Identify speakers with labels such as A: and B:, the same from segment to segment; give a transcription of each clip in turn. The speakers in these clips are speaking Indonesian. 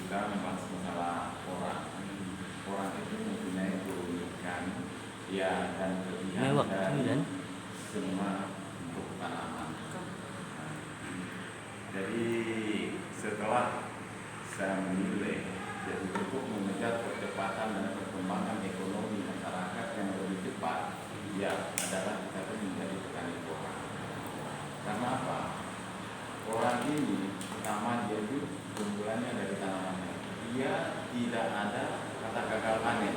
A: kita membahas masalah orang. Orang itu mempunyai keunikan ya dan kelebihan dari semua bentuk tanaman. Jadi setelah saya menilai jadi untuk mengejar percepatan dan perkembangan ekonomi masyarakat yang lebih cepat, ya adalah kita menjadi petani orang. Karena apa? Orang ini pertama dia itu keunggulannya dari tanamannya. Dia tidak ada kata gagal panen,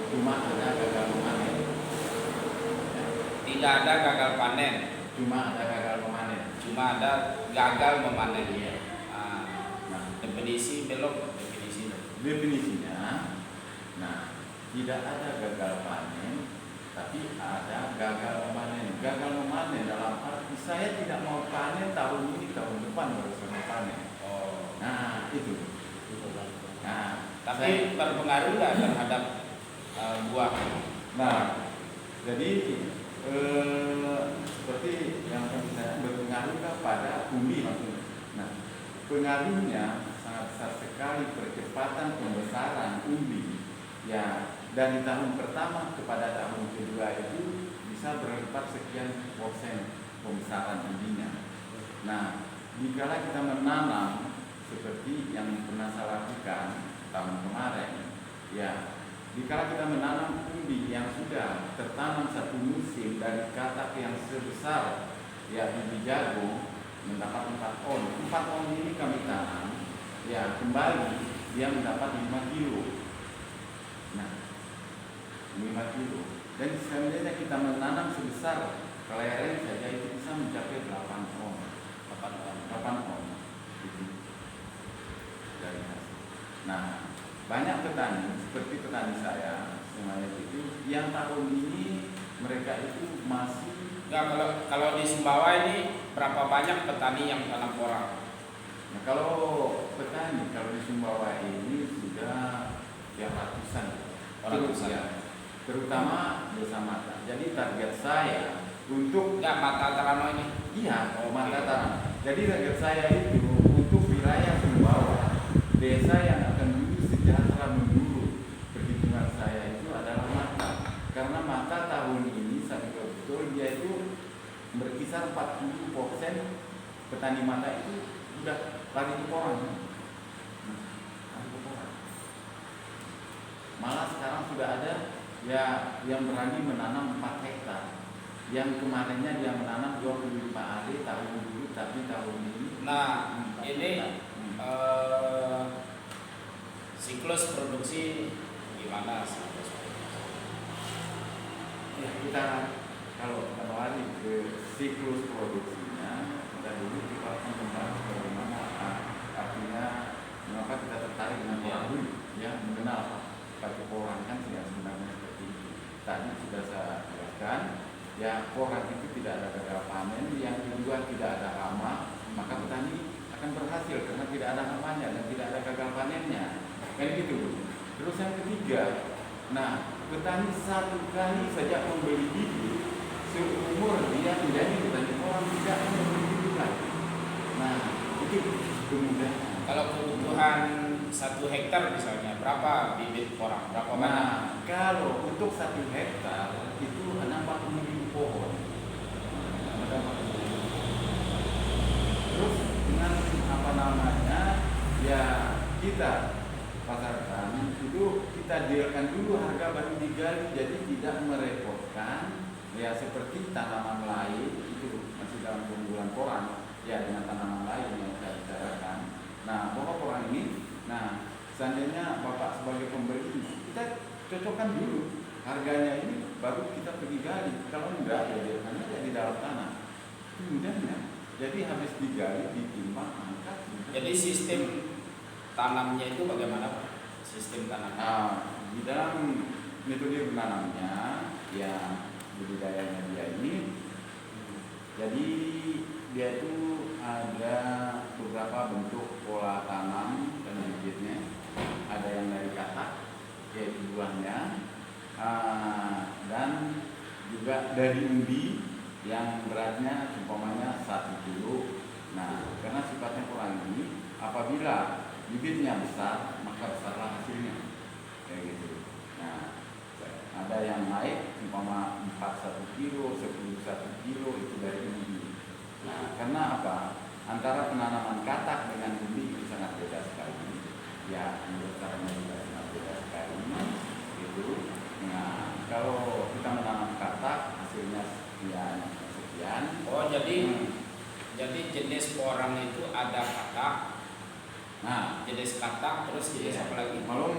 A: cuma ada gagal memanen.
B: Tidak ada gagal panen,
A: Cuma ada gagal memanen.
B: cuma ada gagal memanen.
A: Iya.
B: Nah, definisi belum definisi.
A: Definisinya, nah tidak ada gagal panen, tapi ada gagal memanen. Gagal memanen dalam arti saya tidak mau panen tahun ini, tahun depan baru saya panen.
B: Oh,
A: Nah itu. Nah,
B: tapi berpengaruh nggak terhadap buah?
A: Nah, jadi seperti yang saya berpengaruh pada umbi maksudnya. Nah, pengaruhnya sangat besar sekali percepatan pembesaran umbi. Ya, dari tahun pertama kepada tahun kedua itu bisa berlipat sekian persen pembesaran umbinya. Nah, dikala kita menanam seperti yang pernah saya lakukan tahun kemarin, ya. Jika kita menanam umbi yang sudah tertanam satu musim dari katak yang sebesar ya biji jagung mendapat 4 on. 4 on ini kami tanam, ya kembali dia mendapat 5 kilo. Nah, 5 kilo. Dan sebenarnya kita menanam sebesar kelereng saja itu bisa mencapai 8 on. 8 on. Gitu. Dari hasil. Nah, banyak petani seperti petani saya semuanya itu yang tahun ini mereka itu masih
B: Kalau di Sumbawa ini berapa banyak petani yang tanam porang?
A: nah, kalau petani kalau di Sumbawa ini sudah ya ratusan ya, terutama desa Mata. Jadi target saya untuk
B: Mata Tarano ini.
A: Mata Tarano. Jadi target saya itu untuk wilayah Sumbawa, desa yang akan sejahtera menurut perhitungan saya itu adalah Mata. Karena Mata tahun ini saya betul dia itu berkisar 40% petani Mata itu sudah lari ke porang. Malah sekarang sudah ada ya yang berani menanam 4 hektar. Yang kemarinnya dia menanam 25 ari tahun dulu, tapi tahun ini.
B: Nah, ini siklus produksi gimana siklus produksi?
A: Ya, kita kalau kembali ke siklus produksinya, kita dulu kita akan membahas bagaimana artinya mengapa kita tertarik dengan porang dulu, ya mengenal bagi porang kan sebenarnya seperti itu. Tadi sudah saya jelaskan, ya porang itu tidak ada gagal panen, yang kedua tidak ada hama, maka petani akan berhasil karena tidak ada hamanya dan tidak ada gagal panennya. Kan gitu. Terus yang ketiga, nah petani satu kali saja membeli bibit seumur dia menjadi petani porang tidak membeli bibit lagi. Nah itu kemudahan.
B: Kalau kebutuhan 1 hektar misalnya berapa bibit porang? Berapa banyak?
A: Nah kalau untuk 1 hektar itu hanya 40.000 pohon. Terus dengan apa namanya ya kita pasarkan itu kita dealkan dulu harga baru digali, jadi tidak merepotkan ya seperti tanaman lain itu masih dalam keunggulan porang ya dengan tanaman lain yang saya bicarakan. Nah pokok porang ini, nah seandainya Bapak sebagai pembeli kita cocokkan dulu harganya ini baru kita pergi gali. Kalau enggak ya biarkan aja di dalam tanah. Itu mudahnya. Jadi habis digali ditimbang angkat.
B: Jadi sistem tanamnya itu bagaimana Pak? Sistem tanamnya?
A: Di dalam metode menanamnya, ya budidayanya dia ini, jadi dia itu ada beberapa bentuk pola tanam dan bibitnya. Ada yang dari katak, yaitu buahnya, dan juga dari umbi yang beratnya umpamanya 1 kilo. Nah, karena sifatnya porang ini, apabila bibitnya besar, maka besarlah hasilnya. Kayak gitu. Nah, ada yang naik umpama 41 kilo, 11 kilo itu dari umbi. Nah, karena apa? Antara penanaman katak dengan umbi itu sangat beda sekali. Ya, menurut caranya juga sangat beda sekali. Gitu. Nah, kalau kita menanam katak hasilnya sekian.
B: Oh, jadi jenis porang itu ada katak. Nah, jenis katak terus jenis apa lagi?
A: Kalau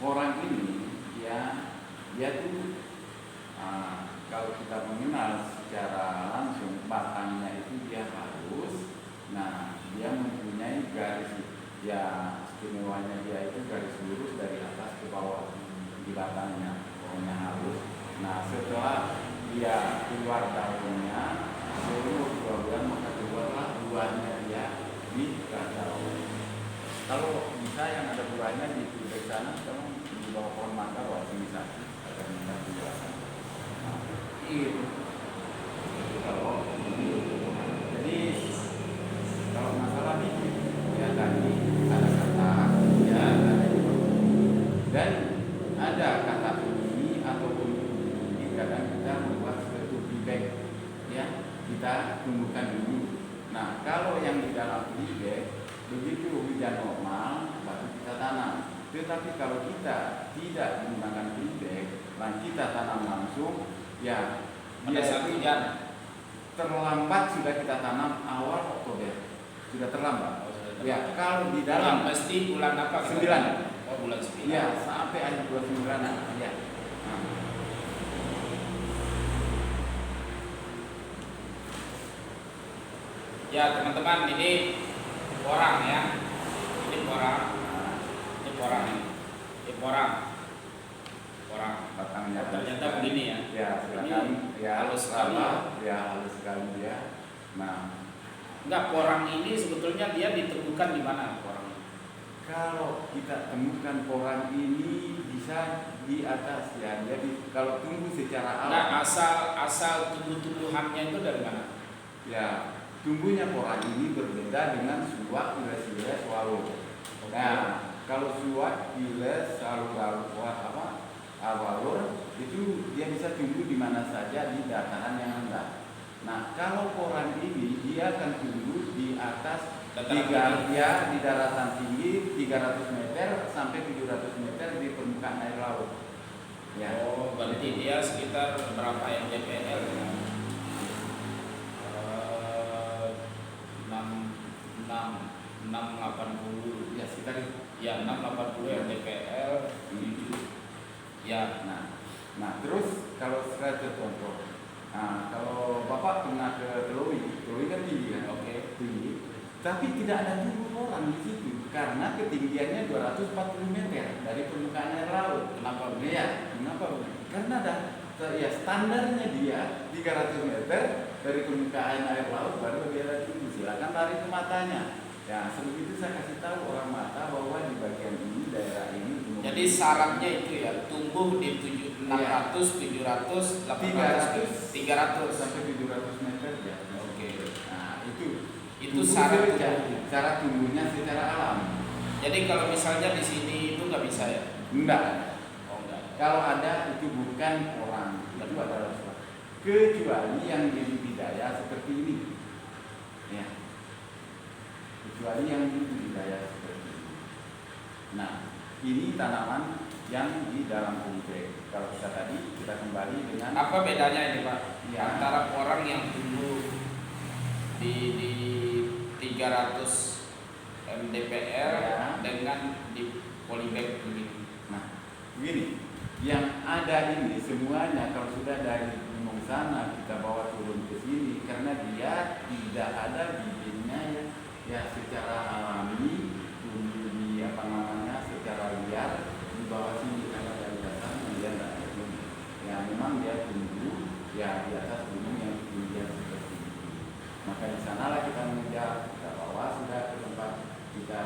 A: orang ini dia tuh kalau kita mengenal secara langsung batangnya itu dia halus. Nah, dia mempunyai garis, ya istimewanya dia itu garis lurus dari atas ke bawah di batangnya, pokoknya halus. Nah, setelah dia keluar daunnya seluruh 2 bulan maka keluarlah buahnya dia di daun. Kalau bisa yang ada buahnya di sana, kalau di bawah pohon mangga atau misalnya agar minta penjelasan. Nah, itu kalau jadi kalau masalah ini ya tadi ada kata ya ada itu dan ada kata ini ataupun ini kadang kita membuat suatu bibek ya kita tumbuhkan dulu. Nah, kalau yang di dalam bibek begitu hujan normal baru kita tanam. Tetapi kalau kita tidak menggunakan bibek dan kita tanam langsung, ya
B: pada saat hujan
A: terlambat sudah kita tanam awal Oktober sudah terlambat. Ya, kalau di dalam
B: pasti bulan apa?
A: 9.
B: Oh, bulan 9.
A: Ya, sampai akhir bulan 9. Ya. Nah.
B: Ya, teman-teman, ini porang ya. Ini porang. Ini porang ini. Ini porang. Porang.
A: Batangnya
B: ternyata begini ya.
A: Ya, silakan. Ya,
B: halus sekali.
A: Ya, halus sekali ya. Nah,
B: enggak, porang ini sebetulnya dia ditemukan di mana porang?
A: Kalau kita temukan porang ini bisa di atas ya. Jadi kalau tumbuh secara alam.
B: Nah, asal tumbuh-tumbuhannya itu dari mana?
A: Ya, tumbuhnya porang ini berbeda dengan suak, iles, walu.
B: Okay.
A: Nah, kalau suak, iles, walur itu dia bisa tumbuh di mana saja di dataran yang rendah. Nah, kalau porang ini dia akan tumbuh di atas di daratan tinggi 300 meter sampai 700 meter di permukaan air laut. Ya.
B: Oh, berarti dia sekitar berapa mdpl? 680
A: Ya, sekitar itu.
B: Ya, 680 mdpl. Ya,
A: nah terus kalau saya contoh, nah kalau Bapak pernah ke Telui kan tinggi kan?
B: Oke.
A: Tinggi, tapi tidak ada tumbuh porang di situ karena ketinggiannya 240 meter dari permukaan air laut.
B: Kenapa?
A: Ya, kenapa? Karena ya standarnya dia 300 meter dari permukaan air laut baru dia ada tumbuh. Silakan tarik ke matanya. Ya, sebelum itu saya kasih tahu orang mata bahwa di bagian ini daerah ini.
B: Jadi syaratnya itu ya tumbuh di 600, 700, 800, 300
A: sampai 700 meter ya.
B: Oke.
A: Nah, itu
B: syarat
A: cara tumbuhnya secara alam.
B: Jadi kalau misalnya di sini itu nggak bisa ya?
A: Enggak.
B: Oh, enggak.
A: Kalau ada itu bukan orang, itu adalah suatu. Kecuali yang di budidaya seperti ini. Ya. Kecuali yang di budidaya seperti ini. Nah, ini tanaman yang di dalam bibek. Kalau kita kembali dengan
B: apa bedanya ini Pak?
A: Ya.
B: Antara orang yang tumbuh di 300 mdpl
A: Ya.
B: dengan di polybag begini.
A: Nah, begini, yang ada ini semuanya kalau sudah dari gunung sana kita bawa turun ke sini karena dia tidak ada bibitnya ya secara alami tumbuh di secara liar di bawah sini karena dari dasarnya dia tidak ada tumbuh. Ya memang dia tumbuh ya di atas gunung yang ketinggian seperti itu. Maka di sanalah kita mengejar, kita bawa sudah ke tempat kita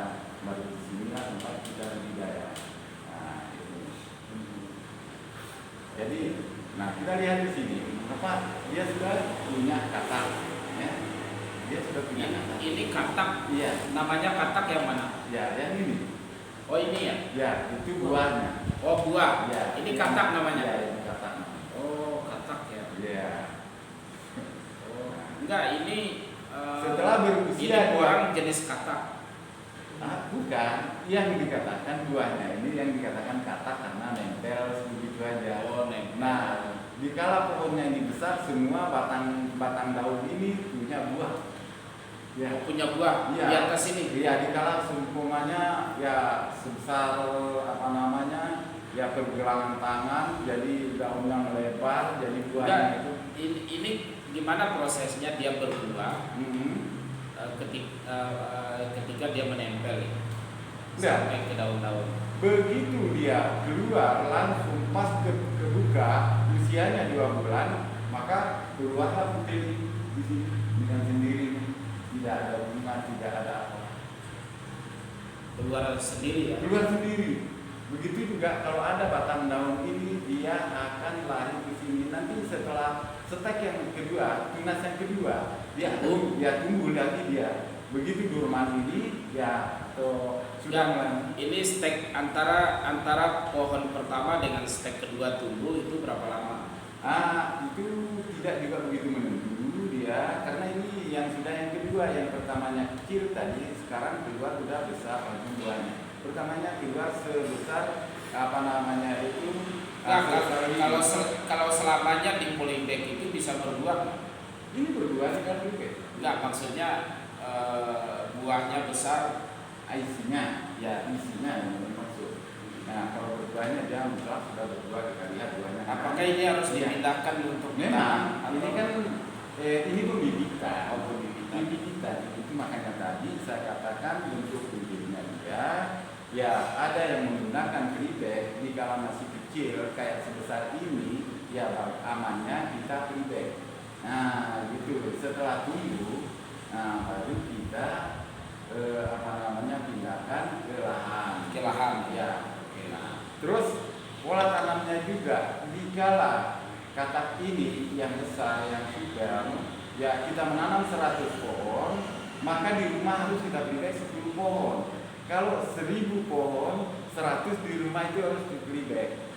A: baru di sinilah tempat kita budidaya. Nah, itu. Jadi, kita lihat di sini, apa dia sudah punya katak, ya. dia sudah punya katak.
B: Ini katak.
A: Iya.
B: Namanya katak yang mana?
A: Ya, yang ini.
B: Oh ini ya?
A: Ya, itu buahnya.
B: Oh buah.
A: Ya,
B: ini katak namanya.
A: Ya, ini katak.
B: Oh katak ya.
A: Ya.
B: Oh enggak ini.
A: Setelah berusia
B: ini orang jenis katak.
A: Bukan, yang dikatakan buahnya ini yang dikatakan katak karena nempel begitu aja.
B: Oh nempel.
A: Nah, dikala pohonnya ini besar, semua batang daun ini punya buah. Ya.
B: Oh, punya buah.
A: Ya.
B: Di atas ini.
A: Iya, dikala seumpamanya ya sebesar ya pergelangan tangan, jadi daunnya melebar, jadi buahnya itu.
B: Ini gimana prosesnya dia berbuah? Ketika dia menempel sampai ke daun-daun.
A: Begitu dia keluar langsung pas kebuka usianya 2 bulan, maka keluarlah putih di sini dengan sendiri, tidak ada bunga, tidak ada apa.
B: Keluar sendiri ya.
A: Keluar sendiri. Begitu juga kalau ada batang daun ini, dia akan lari ke sini. Nanti setelah stek yang kedua, tunas yang kedua, dia tumbuh lagi dia. Begitu durman ini ya atau sudah mulai.
B: Ini stek antara pohon pertama dengan stek kedua tumbuh itu berapa lama?
A: Itu tidak juga begitu menentu dia, karena ini yang sudah yang kedua, yang pertamanya kecil tadi, sekarang keluar sudah besar langsung buahnya. Pertamanya keluar sebesar itu.
B: Kalau selamanya di polybag itu bisa berbuah?
A: Ini berbuah di polybag?
B: Enggak, maksudnya buahnya besar,
A: isinya yang maksud. Nah, kalau berbuahnya dia besar sudah berbuah, kita lihat buahnya.
B: Apakah ini harus dipindahkan untuk
A: memang ini kan ini pembibitan.
B: Pembibitan.
A: Itu makanya tadi saya katakan untuk bibitnya dia ya ada yang menggunakan polybag di kala masih kecil kayak sebesar ini, ya amannya kita polybag. Nah, gitu. Setelah tumbuh, baru kita pindahkan ke lahan. Ya. Nah, terus pola tanamnya juga dikala katak ini yang besar yang subur, ya kita menanam 100 pohon, maka di rumah harus kita beli 10 pohon. Kalau 1000 pohon, 100 di rumah itu harus dibeli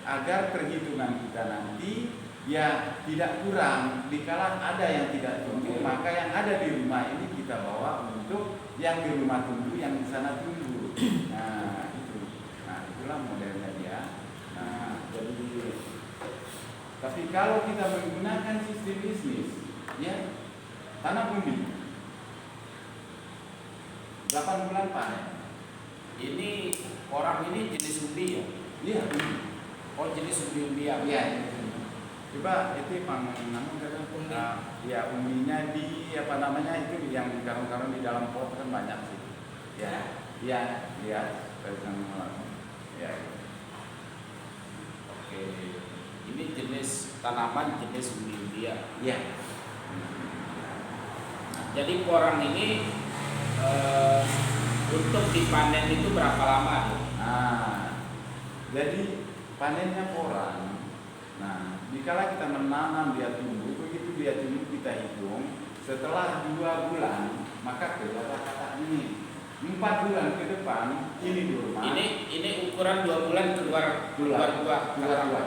A: agar perhitungan kita nanti ya tidak kurang. Dikala ada yang tidak tumbuh, maka yang ada di rumah ini kita bawa untuk yang di rumah tumbuh, yang di sana tumbuh. Nah itu, itulah modelnya dia. Nah jadi, tapi kalau kita menggunakan sistem bisnis, ya tanam umbi, 8 bulan panen.
B: Ini orang ini jenis umbi ya?
A: Iya.
B: Oh jenis umbi-umbian.
A: Iya. Coba itu namun kadang ya umbinya di itu yang karung-karung di dalam pot kan banyak sih. Ya. Iya. Ya.
B: Oke. Ini jenis tanaman jenis umbi-umbian.
A: Iya.
B: Jadi porang ini untuk dipanen itu berapa lama?
A: Jadi panennya porang. Nah, dikala kita menanam dia tumbuh, begitu dia tumbuh kita hitung setelah 2 bulan maka keluarlah katak ini. 4 bulan ke depan ini durman.
B: Ini ukuran 2 bulan keluar buah.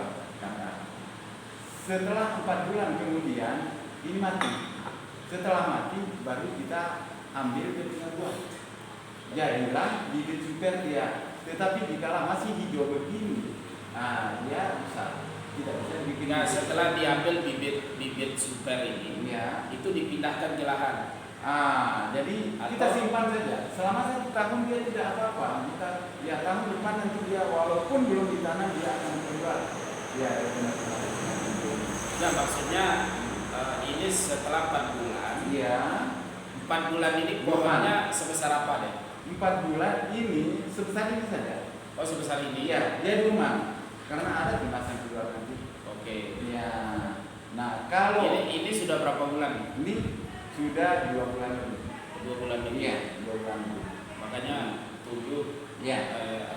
A: Setelah 4 bulan kemudian ini mati. Setelah mati baru kita ambil dia punya buah. Jadilah bibit super dia. Tetapi dikala masih hijau begini, dia bisa tidak bisa bikin.
B: Nah, setelah diambil bibit super ini,
A: ya,
B: itu dipindahkan ke lahan.
A: Jadi kita simpan saja. Selama 1 tahun dia tidak apa-apa. Kita ya tahun depan nanti dia walaupun belum ditanam dia akan keluar. Ya, benar-benar.
B: Nah, maksudnya ini setelah 4 bulan.
A: Iya.
B: 4 bulan ini pohonnya sebesar apa deh?
A: 4 bulan ini sebesar ini saja.
B: Oh sebesar ini?
A: Iya, dia rumah. Karena ada tunas yang keluar nanti.
B: Oke.
A: Iya. Nah kalau
B: ini sudah berapa bulan?
A: Ini sudah 2 bulan lebih.
B: 2 bulan lebih.
A: Iya, 2 bulan lebih.
B: Makanya tumbuh.
A: Iya.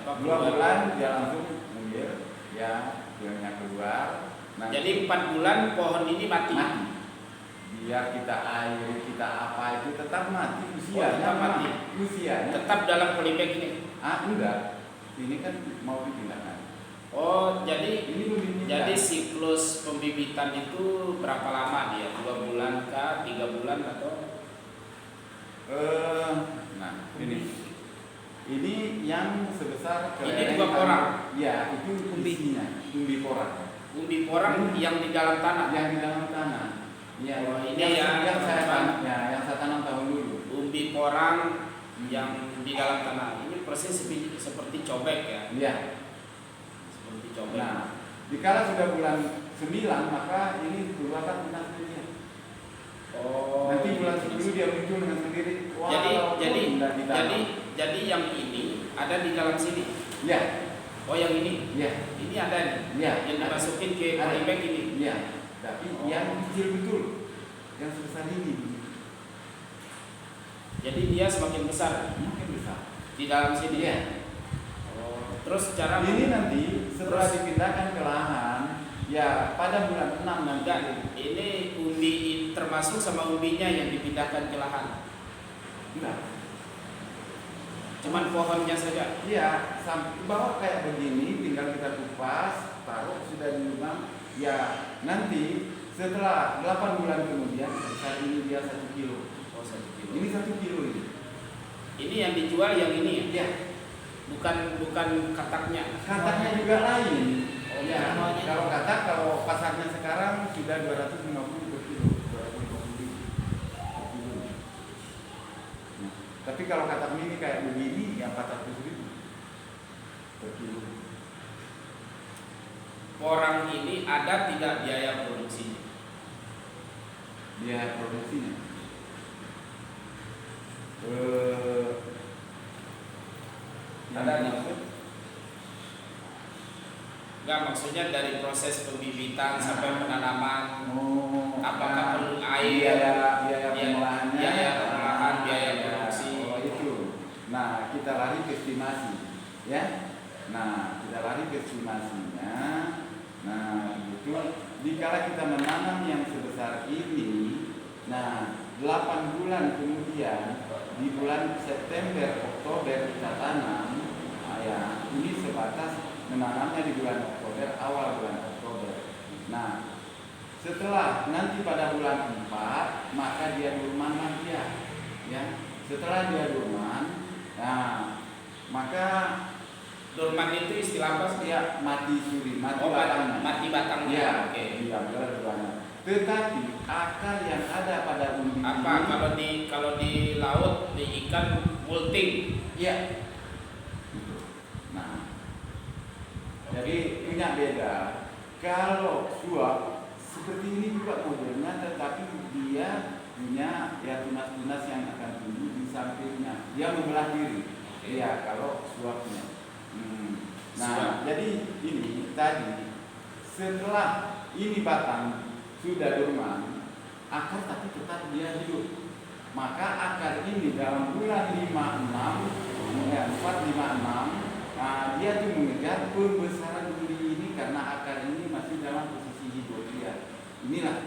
A: 2 bulan dia langsung mundur. Ya, buahnya keluar.
B: Jadi 4 bulan pohon ini mati.
A: biar kita air, kita apa itu tetap mati usianya.
B: tetap mati.
A: Usianya.
B: Tetap dalam polybag ini.
A: Enggak. Ini kan mau dipindahkan.
B: Oh, jadi
A: Ini belum dipindahkan.
B: jadi siklus pembibitan itu berapa lama dia? 2 bulan kah? 3 bulan atau?
A: Nah, ini yang sebesar
B: Ini juga porang.
A: Ya, itu umbinya, umbi porang.
B: Umbi porang yang di dalam tanah.
A: Yang di dalam tanah. Ya,
B: Oh, ini
A: yang saya
B: teman-teman.
A: tanam, yang saya tanam tahun dulu.
B: Umbi porang yang di dalam tanah. Ini persis seperti cobek ya.
A: Iya.
B: Seperti cobek.
A: Nah, dikala sudah bulan 9 maka ini keluarkan tunas dia.
B: Oh.
A: Nanti bulan 10 dia muncul dengan sendiri.
B: Jadi yang ini ada di dalam sini.
A: Ya.
B: Oh, yang ini.
A: Ya.
B: Ini ada nih.
A: Ya.
B: Yang dimasukin ke
A: Ada.
B: polybag ini.
A: Ya. Tapi yang kecil betul, yang sebesar ini.
B: Jadi dia semakin besar
A: Mungkin besar.
B: di dalam sini.
A: Iya.
B: Oh, terus cara
A: Ini nanti setelah dipindahkan ke lahan, ya pada bulan 6 nanti.
B: enggak, ini umbi termasuk sama umbinya yang dipindahkan ke lahan.
A: Enggak.
B: Cuman pohonnya saja.
A: Iya, bawa kayak begini, tinggal kita kupas, taruh sudah di rumah. Ya, nanti setelah 8 bulan kemudian, saat ini dia 1 kilo.
B: Oh, 1 kilo.
A: Ini 1 kilo ini.
B: Ini yang dijual yang ini ya?
A: Ya,
B: Bukan kataknya.
A: kataknya juga lain.
B: Oh,
A: Ya,
B: semuanya.
A: kalau katak, kalau pasarnya sekarang sudah 250 per kilo, 250 per kilo. Nah, tapi kalau katak mini kayak begini, yang 400.000 per kilo.
B: Porang ini ada tidak biaya produksinya?
A: Biaya produksinya.
B: Ada maksud? Enggak, maksudnya dari proses pembibitan sampai penanaman, apakah perlu air,
A: biaya pengolahannya,
B: biaya pengolahan, biaya produksi.
A: Oh, itu. Nah, kita lari ke estimasi, ya. Nah, kita lari ke estimasinya. Nah, itu dikala kita menanam yang sebesar ini, nah 8 bulan kemudian di bulan September Oktober kita tanam, ya ini sebatas menanamnya di bulan Oktober, awal bulan Oktober. Nah, setelah nanti pada bulan 4 maka dia durman dia, ya. Setelah dia durman, nah maka
B: Dorman itu istilah apa sih?
A: dia mati suri, mati
B: Oh,
A: batangnya.
B: mati batangnya.
A: Ya,
B: Oke.
A: iya, dua-duanya. Tetapi akar yang ada pada umbi
B: Apa
A: ini,
B: kalau di laut di ikan molting?
A: ya. Nah, jadi punya beda. Kalau suap seperti ini juga modelnya, tetapi dia punya ya tunas-tunas yang akan tumbuh di sampingnya. Dia membelah diri. Iya, kalau suapnya. Nah,
B: Suap.
A: jadi ini tadi setelah ini batang sudah dorman, akar tapi tetap dia hidup. Maka akar ini dalam bulan 56, 456, nah, dia tuh mengejar pembesaran umbi ini karena akar ini masih dalam posisi hidup dia. Inilah.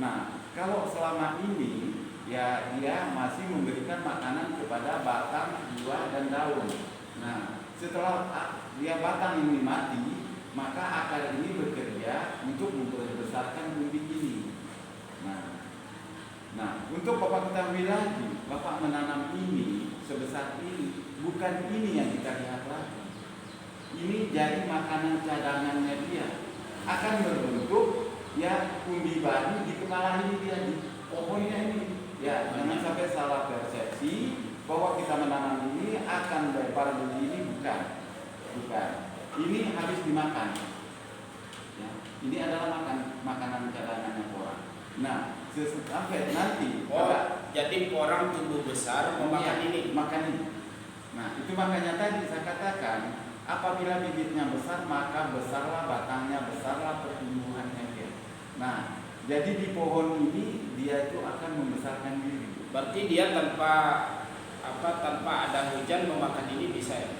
A: Nah, kalau selama ini ya dia masih memberikan makanan kepada batang, buah dan daun. Nah, setelah dia batang ini mati, maka akar ini bekerja untuk membesarkan umbi ini. Nah, untuk Bapak ketahui lagi, Bapak menanam ini sebesar ini, bukan ini yang kita lihat lagi. Ini jadi makanan cadangannya dia. Akan berbentuk ya umbi baru di kepala ini dia di pohonnya ini. Ya, jangan sampai salah persepsi bahwa kita menanam ini akan lebar begini, bukan. Ini habis dimakan. Ya, ini adalah makanan cadangannya orang. Nah, sampai nanti
B: Jadi porang tumbuh besar memakan ini.
A: makan ini. Nah, itu makanya tadi saya katakan apabila bibitnya besar maka besarlah batangnya, besarlah pertumbuhannya dia. Nah, jadi di pohon ini dia itu akan membesarkan diri.
B: Berarti dia tanpa ada hujan memakan ini bisa ya?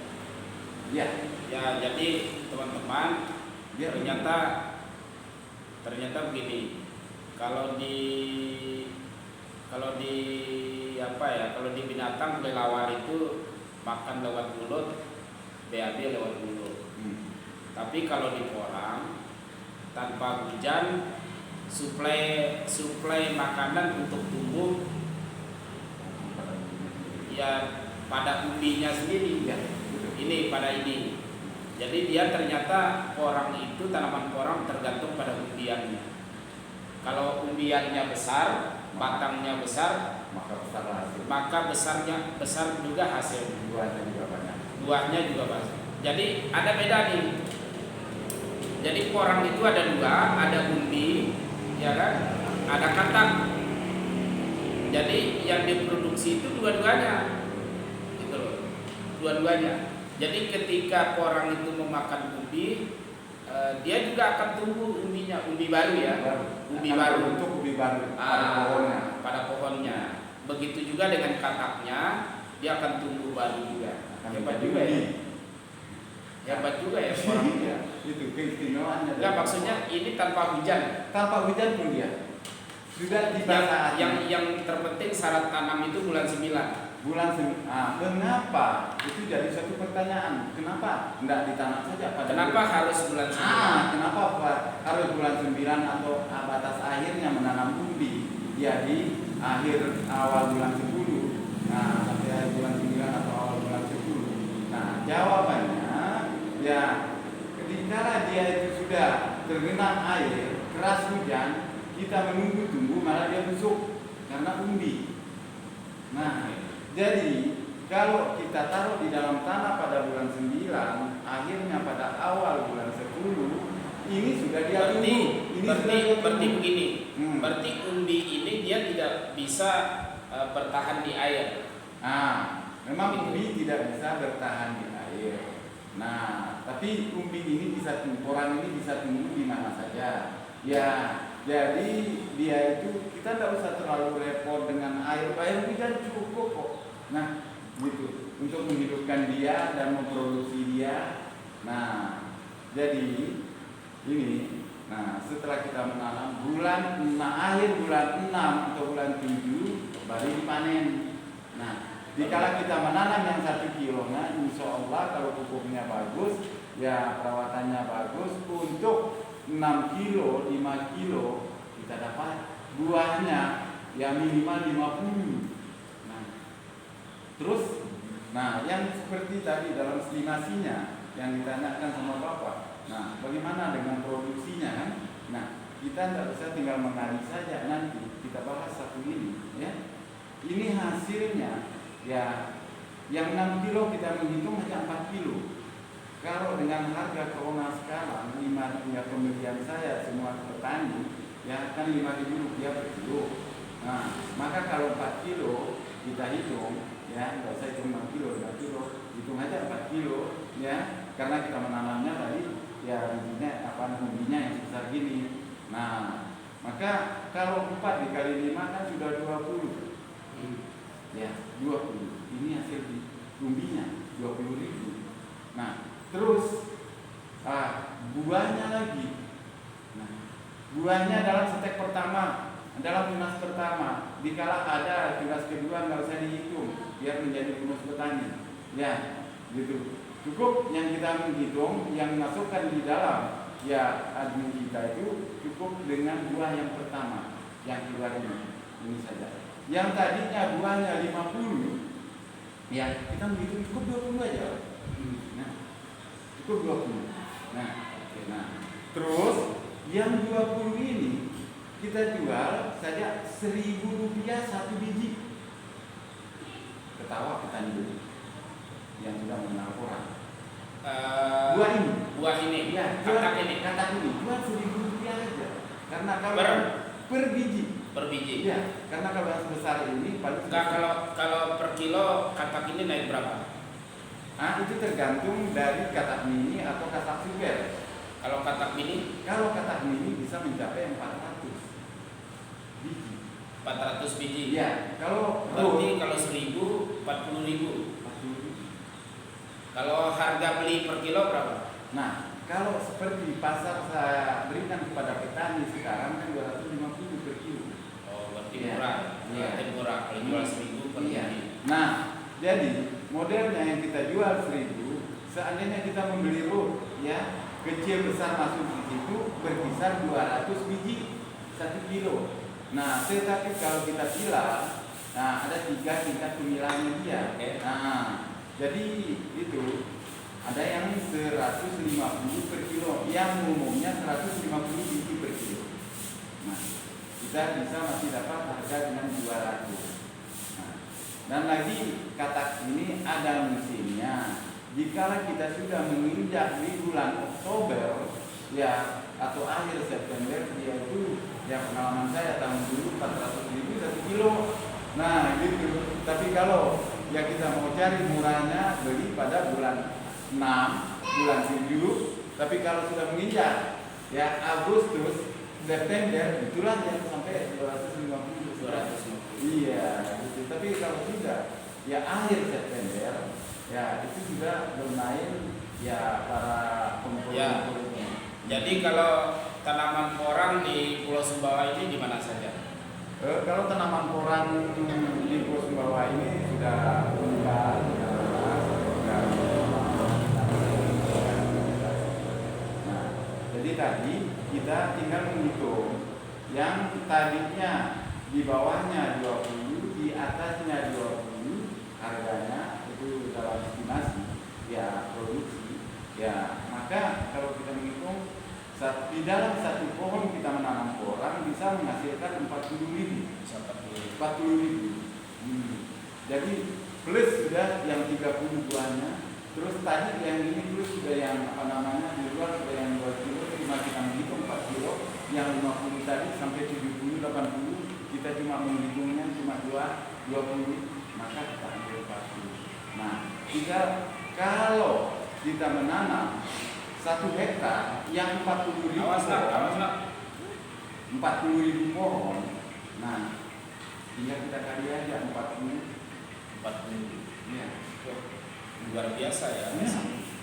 A: Ya,
B: Ya, jadi teman-teman
A: dia
B: ternyata begini. Kalau di apa ya? Kalau di binatang kelelawar itu makan lewat mulut, BAB lewat mulut. Tapi kalau di porang tanpa hujan, suplai makanan untuk tumbuh ya pada umbinya sendiri ya. Ini pada ini. Jadi dia ternyata porang itu, tanaman porang tergantung pada umbiannya. Kalau umbiannya besar, batangnya besar, maka besar juga hasil. Buahnya juga banyak. Jadi ada beda nih. Jadi porang itu ada dua, ada umbi, ya kan? Ada katak. Jadi yang diproduksi itu dua-duanya, gitu loh. Dua-duanya. Jadi ketika porang itu memakan umbi, dia juga akan tumbuh umbinya, umbi baru ya, umbi baru
A: untuk umbi baru
B: pada pohonnya. Begitu juga dengan kataknya, dia akan tumbuh baru juga. Hebat juga ya. Hebat juga ya porang ya.
A: Itu keistimewaannya.
B: Enggak, maksudnya ini tanpa hujan.
A: Tanpa hujan pun dia sudah tiba saatnya.
B: Yang terpenting syarat tanam itu bulan 9.
A: Kenapa? Itu jadi satu pertanyaan. Kenapa tidak ditanam saja pada
B: Kenapa harus bulan 9?
A: Kenapa harus bulan 9 atau batas akhirnya menanam umbi? Ya di awal bulan 10. Sampai akhir bulan 9 atau awal bulan 10. Jawabannya ya ketika dia itu sudah tergenang air, keras hujan, kita menunggu tumbuh malah dia busuk karena umbi. Jadi kalau kita taruh di dalam tanah pada bulan 9, akhirnya pada awal bulan 10, ini sudah dia tumbuh.
B: Berarti begini. Berarti umbi ini dia tidak bisa bertahan di air.
A: Memang umbi tidak bisa bertahan di air. Tapi umbi ini bisa tumbuh, porang ini bisa tumbuh di mana saja. Ya, jadi dia itu kita tidak usah terlalu repot dengan air hujan cukup kok. Gitu untuk menghidupkan dia dan memproduksi dia. Jadi ini. Setelah kita menanam akhir bulan 6 atau bulan 7 baru dipanen. Dikala kita menanam yang 1 kilo, insya Allah kalau pupuknya bagus, ya perawatannya bagus, untuk 6 kilo, 5 kilo kita dapat buahnya ya minimal 50. Terus, yang seperti tadi dalam estimasinya yang ditanyakan sama Bapak, bagaimana dengan produksinya kan? Kita tidak bisa tinggal mengalir saja, nanti kita bahas satu ini, ya. Ini hasilnya, ya, yang 6 kilo kita menghitung hanya 4 kilo. Kalau dengan harga corona sekarang, 5 hingga pembelian saya semua petani, ya kan 5.000 rupiah per kilo. Maka kalau 4 kilo kita hitung, ya nggak usah hitung 6 kilo, 5 kilo, hitung aja 4 kilo, ya, karena kita menanamnya tadi, ya umbinya yang sebesar gini. Maka kalau 4 dikali 5 kan sudah 20. Ya, 20. Ini hasil umbinya 20.000. Terus buahnya lagi. Buahnya dalam stek pertama, dalam tunas pertama, dikala ada tunas kedua nggak usah dihitung, biar menjadi bonus petani. Ya, gitu. Cukup yang kita menghitung, yang masukkan di dalam ya admin kita itu cukup dengan buah yang pertama, yang keluar ini saja. Yang tadinya buahnya 50, ya kita menghitung cukup 20 aja. Cukup 20. Terus yang 20 ini kita jual saja 1.000 rupiah 1 biji. Ketawa petani dulu yang sudah mengenal porang. Buah ini, ya, katak ini jual 1.000 rupiah aja. Karena kalau per biji. Ya, karena kalau yang sebesar ini paling
B: kalau per kilo katak ini naik berapa?
A: Itu tergantung dari katak mini atau katak super.
B: Kalau katak mini
A: bisa mencapai 400 biji.
B: 400 biji.
A: Ya,
B: berarti kalau 1.000 40.000. Kalau harga beli per kilo berapa?
A: kalau seperti pasar saya berikan kepada petani sekarang kan 250 per kilo.
B: Oh, berarti
A: Iya.
B: murah.
A: Iya.
B: Berarti murah. Kalau jual 1.000 per
A: Iya.
B: biji.
A: Nah, jadi modelnya yang kita jual 1.000, seandainya kita membeli root, ya kecil besar masuk di situ berkisar 200 biji 1 kilo. Nah, tetapi kalau kita pilah, nah ada 3 tingkat pemilahannya dia.
B: Oke.
A: Nah, jadi itu ada yang 150 per kilo, yang umumnya 150 biji per kilo. Nah, kita bisa masih dapat harga dengan 200. Nah, dan lagi katak ini ada musimnya. Jika kita sudah menginjak di bulan Oktober, ya atau akhir September, dia itu, ya pengalaman saya tahun dulu 400.000 1 kilo. Nah gitu. Tapi kalau ya kita mau cari murahnya, beli pada bulan 6, bulan 7. Tapi kalau sudah menginjak ya Agustus, September, itulah yang sampai 250.
B: 250.
A: Iya gitu. Tapi kalau tidak, ya akhir September, ya itu juga bermain ya para
B: Ya.
A: pembeli.
B: Jadi kalau tanaman porang di Pulau Sumbawa ini di mana saja?
A: Kalau tanaman porang di Pulau Sumbawa ini sudah meninggal. Nah, jadi tadi kita tinggal menghitung yang tadinya di bawahnya 20, di atasnya 20, harganya itu dalam estimasi ya produksi. Ya, maka kalau kita menghitung di dalam satu pohon kita menanam porang bisa menghasilkan 40.000. 40.000. Jadi plus sudah yang 30 buahnya, terus tadi yang ini plus sudah yang di luar sudah yang 2 kilo, cuma kita menghitung 4 kilo, yang 50 tadi sampai 70, 80, kita cuma menghitungnya cuma 20, maka kita ambil 40. Nah, kalau kita menanam 1 hektar yang 40.000 pohon, nah tinggal kita kali aja 40. Ya.
B: Luar biasa ya.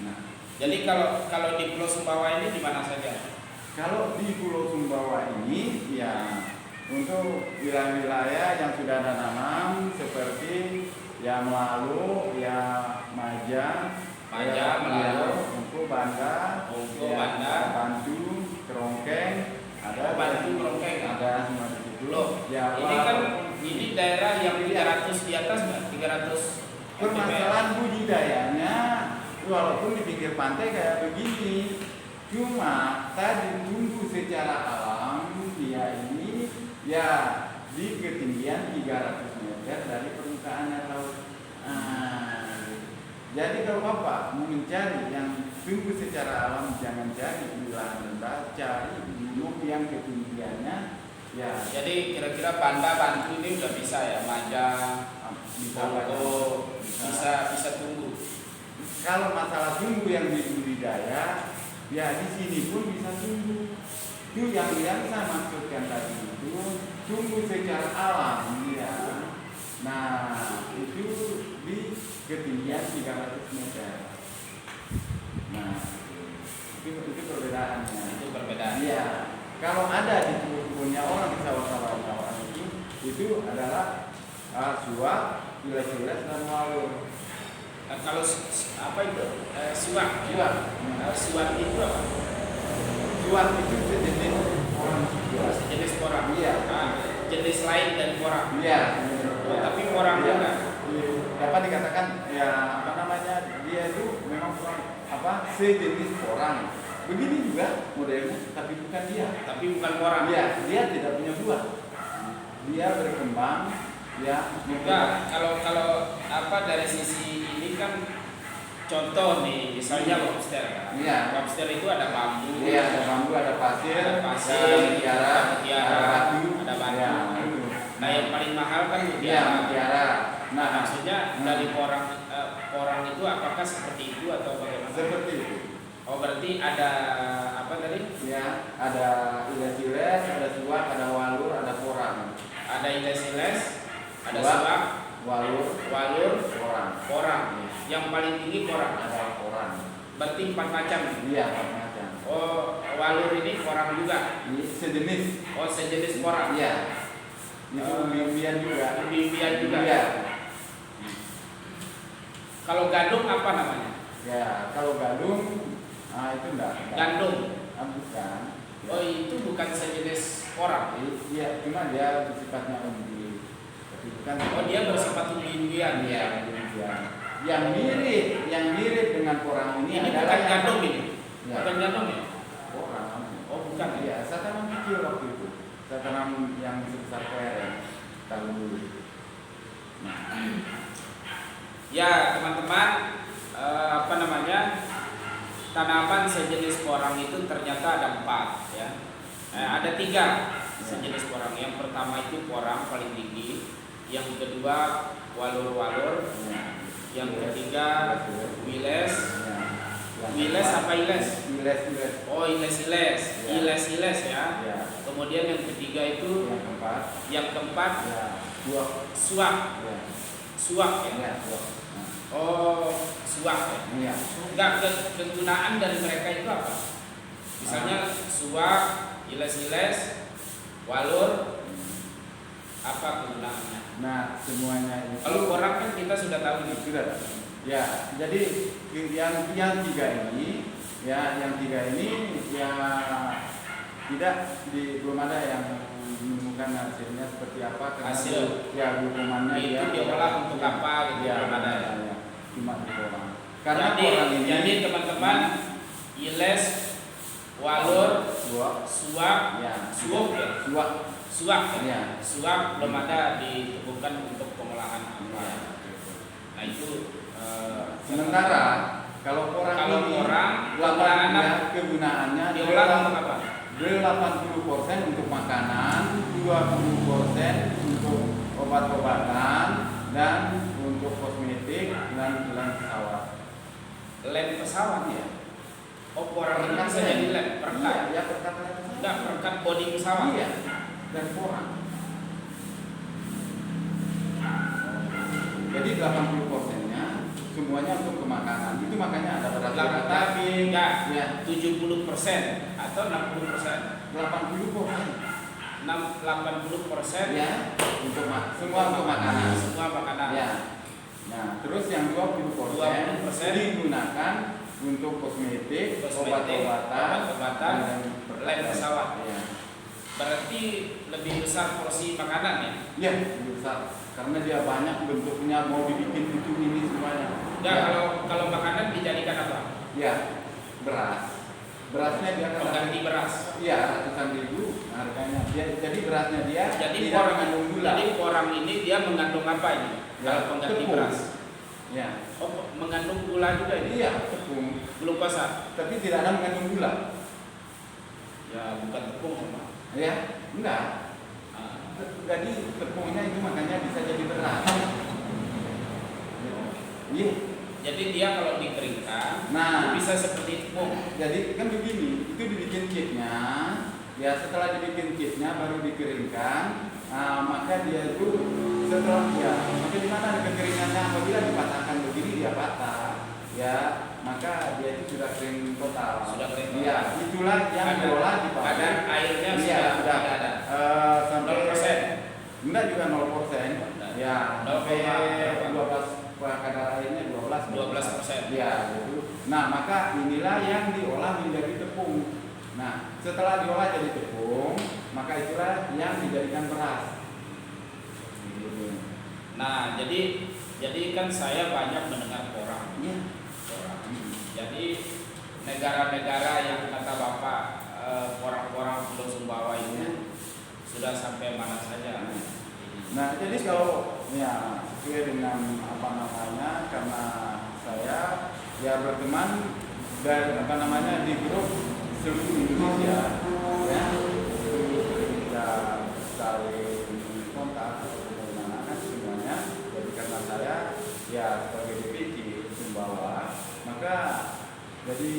A: Nah,
B: Jadi kalau di Pulau Sumbawa ini di mana saja?
A: kalau di Pulau Sumbawa ini ya untuk wilayah-wilayah yang sudah ada nanam seperti ya Melalu, ya Maja,
B: Melalu,
A: Ungku, Banda, Bantu, Kerongkeng, ada
B: Bantu, Kerongkeng,
A: ada semua di situ.
B: Loh,
A: Ya,
B: ini kan ini daerah yang 300 di atas nggak? 300
A: permasalahan budidayanya walaupun di pinggir pantai kayak begini, cuma tadi tumbuh secara alam dia ini ya di ketinggian 300 meter dari permukaan air laut. Jadi kalau Bapak mau mencari yang tumbuh secara alam, jangan cari di lahan rendah, cari gunung yang ketinggiannya ya.
B: Jadi kira-kira Bantu ini udah bisa ya, Maja, Bongko bisa tumbuh.
A: Kalau masalah tumbuh yang di budidaya, ya di sini pun bisa tumbuh. Itu yang saya maksudkan tadi itu tumbuh secara alam ya. Nah itu di ketinggian 300 meter. Nah itu perbedaannya.
B: Itu perbedaan.
A: Iya. Kalau ada di kebunnya orang di sawah-sawah itu adalah suak, iles-iles dan walur.
B: Kalau apa itu? Suak. Suak itu apa?
A: Suak itu sejenis orang.
B: Jenis porang.
A: Iya.
B: Jenis lain dari porang.
A: Iya.
B: Tapi porang juga.
A: Dapat dikatakan ya dia itu memang sejenis porang. Begini juga modelnya, tapi bukan dia.
B: Tapi bukan porang.
A: Iya, dia tidak punya buah. Dia berkembang. Ya,
B: juga kalau dari sisi ini kan contoh nih misalnya lobster kan.
A: Iya.
B: Lobster itu ada bambu.
A: Iya, ada bambu, ada pasir,
B: ada
A: mutiara, ada batu.
B: Ya, nah yang paling mahal kan
A: mutiara.
B: Nah, maksudnya dari porang itu apakah seperti itu atau bagaimana?
A: Seperti itu.
B: Oh, berarti ada apa tadi?
A: Ya, ada iles-iles, ada suak, ada walur, ada porang.
B: Ada iles-iles, ada suak,
A: walur, porang.
B: Yang paling tinggi porang.
A: Ada porang.
B: Berarti 4 macam.
A: Iya, 4 macam.
B: Oh, walur ini porang juga.
A: Ini sejenis.
B: Oh, sejenis porang.
A: Iya. Itu umbi-umbian juga.
B: Umbi-umbian juga.
A: Iya.
B: Kalau gandum apa namanya?
A: Ya, kalau gandum, itu enggak.
B: Gandum.
A: Bukan.
B: Oh, itu bukan sejenis porang.
A: Iya, cuma dia sifatnya umbi. Tapi bukan.
B: Oh, dia bersifat umbi-umbian.
A: Iya, umbi-umbian. Yang mirip dengan porang ini
B: Ini
A: adalah
B: bukan gandum ini.
A: Ya.
B: Bukan gandum ya?
A: Porang.
B: Oh, bukan.
A: Iya, saya tanam kecil waktu itu. Saya tanam yang sebesar kelereng tahun dulu. Nah.
B: Ya, teman-teman, apa namanya? Tanaman sejenis porang itu ternyata ada 4 ya. Ada 3 sejenis porang. Yang pertama itu porang paling tinggi, yang kedua walur-walur, yang ketiga wiles. Wiles apa iles?
A: Iles.
B: Oh, iles-iles.
A: Ya.
B: Iles-iles ya.
A: Ya.
B: Kemudian yang ketiga itu
A: Yang keempat
B: ya,
A: suak.
B: suak.
A: Ya.
B: Suak ya.
A: Ya, suak.
B: Oh, suak ya.
A: Iya.
B: Enggak, kegunaan dari mereka itu apa? Misalnya suak, iles-iles, walur, apa kegunaannya?
A: Nah, semuanya itu.
B: Kalau porang kan kita sudah tahu nih.
A: Sudah. Ya, jadi yang 3 ini, yang 3 ini ya tidak belum ada yang menemukan hasilnya seperti apa karena
B: Hasil.
A: ya hukumannya
B: Itu diolah untuk apa gitu,
A: ya,
B: belum ada ya.
A: ya, cuma di porang. Karena
B: Jadi,
A: porang ini
B: jadi teman-teman, iles, walur, suak,
A: ya,
B: suok ya, suak ya.
A: Ya.
B: Suak belum ada ditemukan untuk pengolahan apa.
A: Ya.
B: Nah itu
A: Sementara kalau porang ini kegunaannya
B: diolah untuk apa?
A: 80% untuk makanan, 20% untuk obat-obatan dan untuk kosmetik dan lem pesawat.
B: Lem pesawat ya. Oh, porang ini
A: Perekat
B: bisa
A: lem.
B: jadi lem, perekat.
A: Iya, perekat lem pesawat.
B: Enggak, perekat bodi pesawat.
A: Iya, dan porang. Jadi 80%-nya semuanya untuk kemakanan. Itu makanya ada peraturan
B: Tapi enggak,
A: ya
B: 70% atau 60%.
A: 80%.
B: 80%
A: Ya, semua untuk makanan.
B: Semua makanan.
A: Ya. Nah, terus yang 20% digunakan untuk kosmetik, obat-obatan, dan
B: lem pesawat.
A: Ya.
B: Berarti lebih besar porsi makanan ya?
A: Ya, lebih besar. Karena dia banyak bentuknya, mau dibikin itu ini semuanya.
B: Enggak,
A: Ya.
B: kalau makanan dijadikan apa?
A: Ya, beras. Berasnya dia kan
B: Pengganti beras.
A: Iya, ratusan ribu harganya. Jadi berasnya dia
B: Jadi
A: tidak
B: porang
A: mengandung gula.
B: Jadi porang ini dia mengandung apa ini? Kalau pengganti
A: tepung.
B: beras.
A: Ya.
B: Oh, mengandung gula juga ini?
A: Iya, tepung.
B: Glukosa.
A: Tapi tidak ada mengandung gula.
B: Ya, bukan tepung memang.
A: Ya, enggak. Jadi tepungnya itu makanya bisa jadi beras. Iya.
B: Jadi dia kalau dikeringkan,
A: Nah,
B: bisa seperti tepung.
A: jadi kan begini, itu dibikin kitnya. Ya, setelah dibikin kitnya baru dikeringkan. Maka dia itu setelah maka di mana ada kekeringannya, apabila dipatahkan begini dia patah. Ya, maka dia itu sudah kering total.
B: Sudah kering total.
A: Iya, itulah yang diolah di pabrik.
B: Kadar airnya
A: Iya, sudah
B: tidak ada.
A: Sampai
B: 0%.
A: Enggak juga 0%. Ya, sampai 12 kadar airnya
B: 12%.
A: Ya, gitu. Nah, maka inilah yang diolah menjadi tepung. Nah, setelah diolah jadi tepung, maka itulah yang dijadikan beras. Gitu.
B: Nah, jadi kan saya banyak mendengar porang.
A: Iya.
B: Porang. Jadi negara-negara yang kata Bapak porang-porang Pulau Sumbawa itu sudah sampai mana saja.
A: Nah, jadi kalau ya sesuai dengan apa namanya, karena saya ya berteman dan di grup seluruh Indonesia, ya itu kita saling kontak bagaimana kan semuanya. Jadi karena saya ya sebagai DPC Sumbawa, maka jadi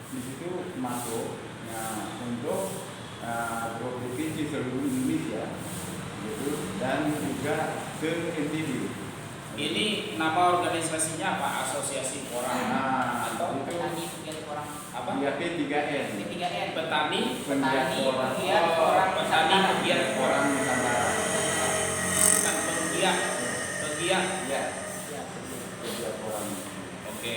A: di situ masuk ya untuk grup DPC seluruh Indonesia gitu, dan juga ke NTB.
B: Ini nama organisasinya apa? Asosiasi Porang
A: Nah,
B: atau
A: itu
B: petani porang apa?
A: Ya PT
B: petani
A: pegiat orang,
B: petani pegiat
A: orang Nusantara.
B: bukan pegiat
A: Ya,
C: Ya,
A: pegiat orang.
B: oke.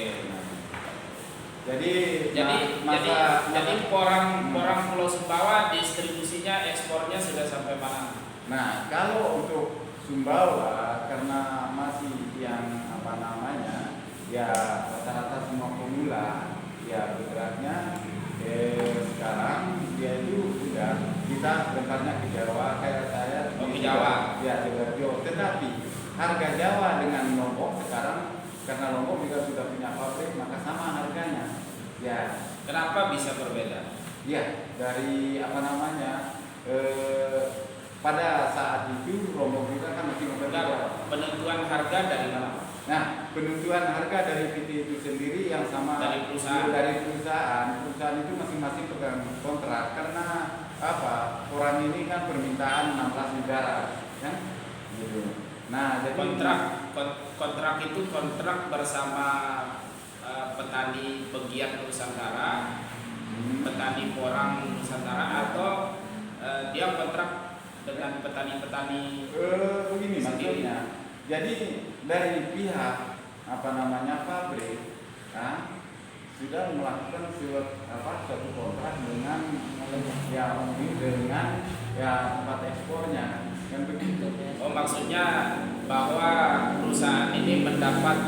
A: Jadi
B: Jadi porang Pulau Sumbawa distribusinya ekspornya sudah sampai mana?
A: Nah, kalau untuk Sumbawa karena masih yang apa namanya, ya rata-rata semua pemula, ya bergeraknya sekarang dia itu sudah kita bentarnya ke Jawa, kayak saya
B: Oh, ke Jawa.
A: ya Sidoarjo. Tetapi harga Jawa dengan Lombok sekarang karena Lombok juga sudah punya pabrik, maka sama harganya. Ya,
B: Kenapa bisa berbeda?
A: ya dari apa namanya? Pada saat itu Lombok juga kan masih
B: Enggak,
A: mempertimbangkan.
B: penentuan harga dari mana?
A: Nah, penentuan harga dari PT itu sendiri yang sama
B: Dari perusahaan.
A: Perusahaan itu masing-masing pegang kontrak karena apa? Orang ini kan permintaan 16 negara, kan? Gitu. Nah, jadi
B: Kontrak itu kontrak bersama petani pegiat Nusantara, petani porang Nusantara, atau dia kontrak dengan petani-petani
A: begini
B: sendiri.
A: maksudnya. Jadi dari pihak apa namanya pabrik, sudah melakukan suatu kontrak dengan tempat ekspornya, kan begitu.
B: Oh, maksudnya bahwa perusahaan ini mendapat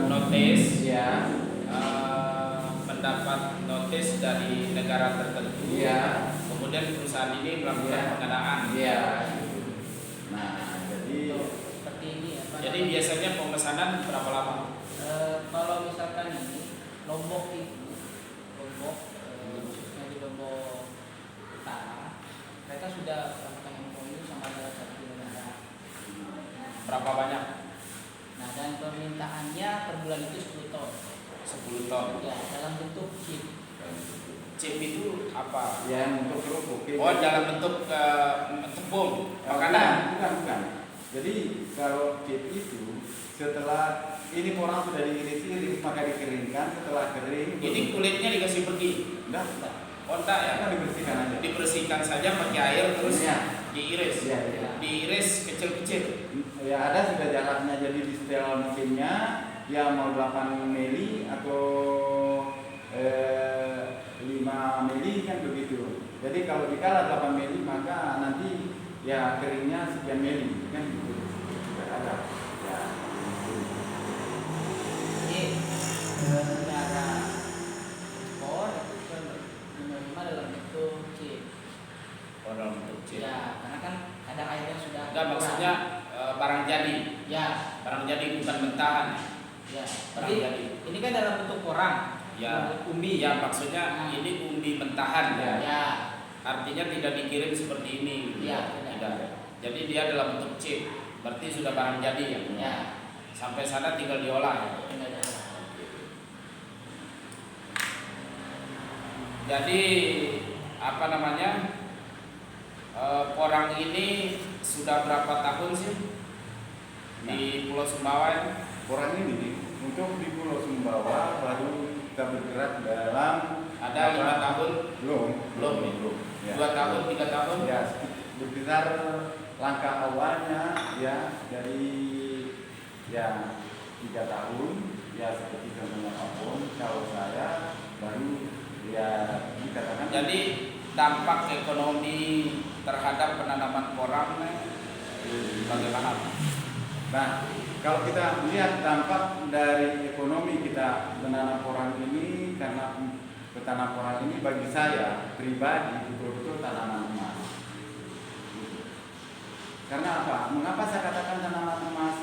B: notis,
A: Ya,
B: mendapat notis dari negara tertentu.
A: iya,
B: Kemudian perusahaan ini melakukan
A: Iya.
B: pengadaan.
A: iya. Nah, jadi
C: seperti ini ya. Pak.
B: Jadi biasanya pemesanan berapa lama?
C: Kalau misalkan ini Lombok khususnya di Lombok Utara, mereka sudah melakukan MOU sama salah satu negara.
B: Berapa banyak?
C: Nah, dan permintaannya per bulan itu 10 ton.
B: 10 ton.
C: Ya, dalam bentuk chip.
B: Chip itu apa?
A: yang untuk kerupuk.
B: Oh, dalam bentuk tepung makanan.
A: Bukan. Jadi kalau chip itu setelah ini orang sudah diiris-iris maka dikeringkan, setelah kering.
B: Ini kulitnya dikasih pergi.
A: Enggak.
B: Oh, enggak ya?
A: Kita dibersihkan aja.
B: Dibersihkan saja pakai air terus
A: Iya.
B: diiris.
A: Iya.
B: Diiris kecil-kecil.
A: Ya ada sudah jaraknya, jadi di setel mesinnya ya mau 8 mili atau 5 mili kan begitu. Jadi kalau dikala 8 mili maka nanti ya keringnya sekian mili kan gitu. Sudah ada. Ya.
C: Jadi negara ekspor itu menerima dalam bentuk chip.
B: Oh, dalam bentuk chip.
C: Ya, karena kan kadang airnya sudah.
B: Enggak, maksudnya barang jadi.
C: Ya,
B: Barang jadi bukan mentahan.
C: ya.
B: Barang
C: Jadi
B: jadi.
C: ini kan dalam bentuk porang.
B: Ya,
C: Umbi.
B: ya maksudnya ini umbi mentahan ya.
C: Ya.
B: Artinya tidak dikirim seperti ini.
C: Ya,
B: tidak. Jadi dia dalam bentuk chip. Berarti sudah barang jadi ya.
C: Ya.
B: Sampai sana tinggal diolah. Jadi apa namanya? Porang ini sudah berapa tahun sih di Pulau Sumbawa ini?
A: Orang ini untuk di Pulau Sumbawa baru kita bergerak dalam
B: Ada 5 tahun?
A: belum
B: Ya.
A: Ya.
B: 2 tahun, 3 tahun?
A: Ya, bergerak langkah awalnya ya dari ya 3 tahun ya seperti contohnya Pak Pon, kalau saya baru ya dikatakan.
B: Jadi dampak ekonomi terhadap penanaman porang bagaimana?
A: Nah, kalau kita melihat dampak dari ekonomi kita menanam porang ini, karena bertanam porang ini bagi saya pribadi betul-betul tanaman emas. Karena apa? Mengapa saya katakan tanaman emas?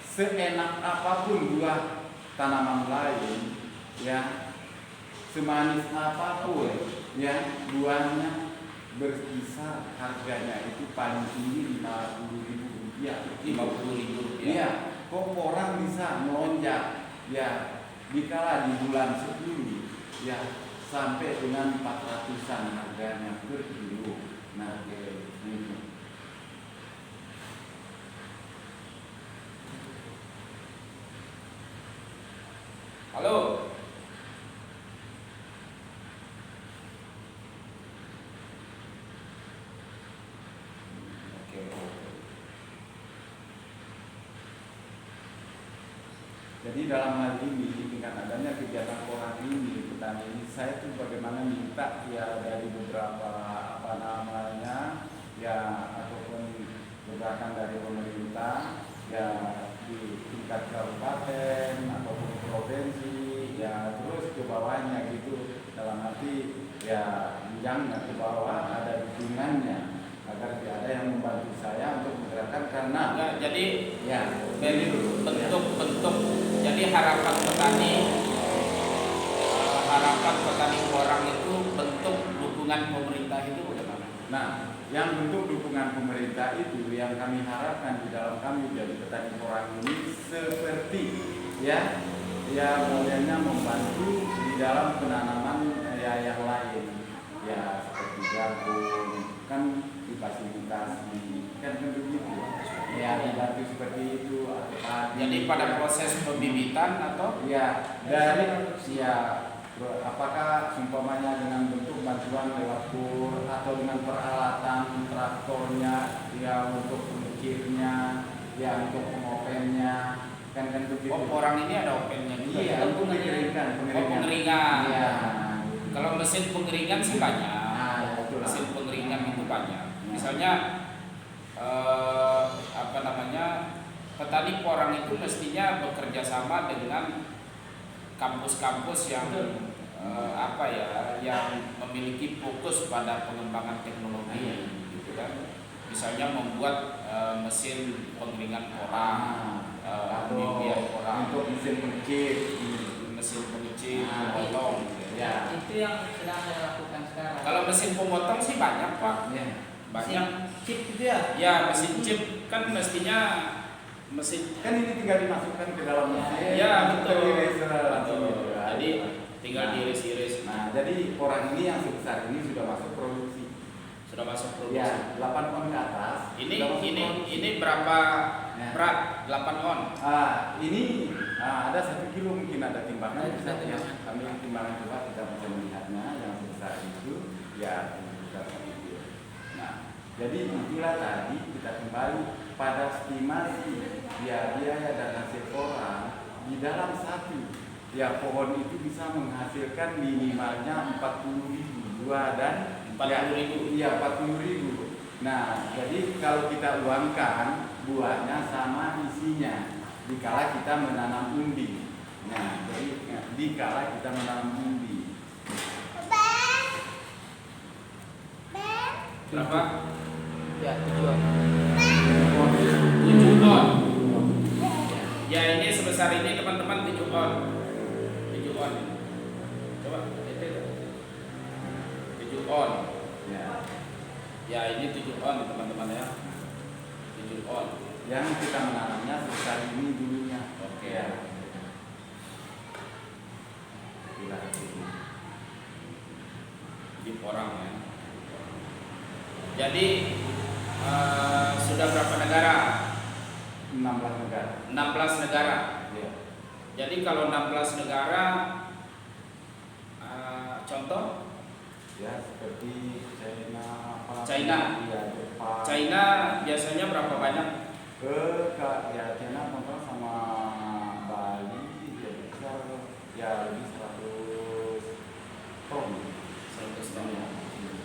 A: Seenak apapun buah tanaman lain, ya, semanis apapun, ya, buahnya berkisar harganya itu paling tinggi Rp50.000.
B: Rp50.000.
A: Iya, kok orang bisa melonjak ya dikala di bulan 10 ya sampai dengan 400-an harganya per kilo. Nah, ini.
B: Halo.
A: Jadi dalam hal ini dengan adanya kegiatan koran ini petani ini, saya tuh bagaimana minta ya dari beberapa apa namanya ya ataupun gerakan dari pemerintah ya di tingkat kabupaten ataupun provinsi ya terus ke bawahnya gitu, dalam arti ya jenjangnya ke bawah ada dukungannya agar tidak ada yang membantu saya untuk menggerakkan karena
B: Enggak, jadi
A: ya
B: dari bentuk-bentuk, jadi harapan petani orang itu bentuk dukungan pemerintah itu bagaimana?
A: Nah, yang bentuk dukungan pemerintah itu yang kami harapkan di dalam kami jadi petani orang ini seperti ya modelnya membantu di dalam penanaman ya yang lain ya seperti jagung kan difasilitasi kan begitu ya dibantu seperti itu atau padi.
B: Jadi pada proses pembibitan atau
A: ya dari ya apakah umpamanya dengan bentuk bantuan lewat kur atau dengan peralatan traktornya ya untuk pengukirnya ya untuk pengopennya kan begitu.
B: orang ini ada opennya juga.
A: Iya, untuk pengeringan.
B: Pengeringan.
A: Iya.
B: Kalau mesin pengeringan sih banyak.
A: Nah, betul.
B: Mesin pengeringan itu banyak. Misalnya apa namanya, petani porang itu mestinya bekerja sama dengan kampus-kampus yang apa ya, yang memiliki fokus pada pengembangan teknologi, gitu kan. Misalnya membuat mesin pengeringan porang,
A: atau
B: porang,
A: untuk mesin pengecil,
B: pemotong.
A: Ya.
C: Itu yang sedang saya lakukan sekarang.
B: Kalau mesin pemotong sih banyak Pak,
A: Ya.
B: banyak.
C: Chip itu ya?
B: Ya mesin chip kan mestinya mesin.
A: Kan ini tinggal dimasukkan ke dalam mesin.
B: Ya betul.
A: Betul.
B: Jadi tinggal diiris-iris.
A: Nah, jadi orang ini yang sebesar ini sudah masuk produksi.
B: Sudah masuk produksi.
A: Ya, 8 on ke atas.
B: Ini berapa
A: Ya.
B: berat? 8 on.
A: Ini ada 1 kilo mungkin ada timbangan.
C: Ada
A: Bisa ya.
C: timbangan.
A: Kami timbangan coba kita bisa melihatnya yang sebesar itu ya sebesar 1 kilo. Nah, jadi itulah tadi kita kembali pada estimasi ya biaya dan hasil orang di dalam satu ya pohon itu bisa menghasilkan minimalnya 40.000 buah dan
B: 40.000.
A: Iya 40.000. Nah, jadi kalau kita uangkan buahnya sama isinya dikala kita menanam umbi. Nah, jadi dikala kita menanam umbi.
B: Berapa?
C: Ya, 7 on.
B: 7 on. Ya ini sebesar ini teman-teman 7 on. 7 on. Coba itu. 7 on.
A: Ya.
B: Ya ini 7 on teman-teman ya. 7 on.
A: Yang kita menanamnya sebesar ini dulunya.
B: Oke.
A: Ya. Bila itu.
B: Di porang ya. Jadi sudah berapa negara?
A: 16 negara.
B: 16 negara.
A: Ya.
B: Jadi kalau 16 negara, contoh
A: Ya, seperti China apa?
B: China.
A: Ya, Jepang.
B: China biasanya berapa banyak?
A: Ya China kontrol sama Bali ya bisa ya lebih 100 ton.
B: 100 ton.
A: Ya,